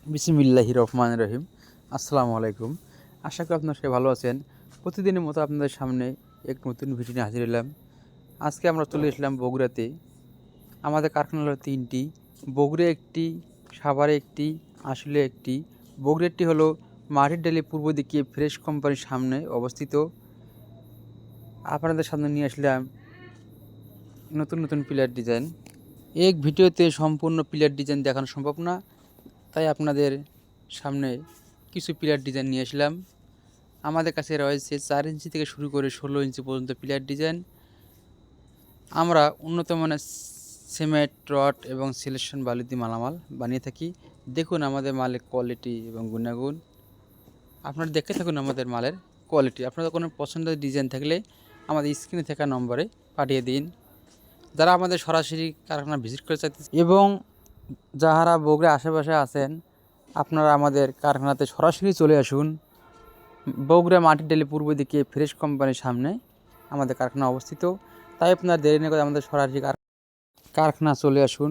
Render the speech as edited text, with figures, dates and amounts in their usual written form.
বিসমিল্লাহির রহমানির রহিম। আসসালামু আলাইকুম। আশা করি আপনারা সবাই ভালো আছেন। প্রতিদিনের মতো আপনাদের সামনে এক নতুন ভিডিও নিয়ে হাজির হলাম। আজকে আমরা চলে এসলাম বগুড়াতে। আমাদের কারখানা হলো 3টি, বগুড়া একটি, সাভারে একটি, আসলে একটি। বগুড়াটি হলো মাটির ডালি পূর্ব দিকে ফ্রেশ কোম্পানির সামনে অবস্থিত। আপনাদের সামনে নিয়ে আসলাম নতুন নতুন পিলার ডিজাইন। এক ভিডিওতে সম্পূর্ণ পিলার ডিজাইন দেখানো সম্ভব না, তাই আপনাদের সামনে কিছু পিলার ডিজাইন নিয়ে আসলাম। আমাদের কাছে রয়েছে 4 ইঞ্চি থেকে শুরু করে 16 ইঞ্চি পর্যন্ত পিলার ডিজাইন। আমরা উন্নত মানের সিমেন্ট, রড এবং সিলেকশন বালু দিয়ে মালামাল বানিয়ে থাকি। দেখুন আমাদের মালের কোয়ালিটি এবং গুণাগুণ। আপনারা দেখে থাকুন আমাদের মালের কোয়ালিটি। আপনাদের কোনো পছন্দের ডিজাইন থাকলে আমাদের স্ক্রিনে থাকা নম্বরে পাঠিয়ে দিন। যারা আমাদের সরাসরি কারখানা ভিজিট করে চাইতে এবং যাহারা বগুড়া আশেপাশে আছেন, আপনারা আমাদের কারখানাতে সরাসরি চলে আসুন। বগুড়া মাটির ডালি পূর্ব দিকে ফ্রেশ কোম্পানির সামনে আমাদের কারখানা অবস্থিত। তাই আপনার দেরি না করে আমাদের সরাসরি কারখানা চলে আসুন।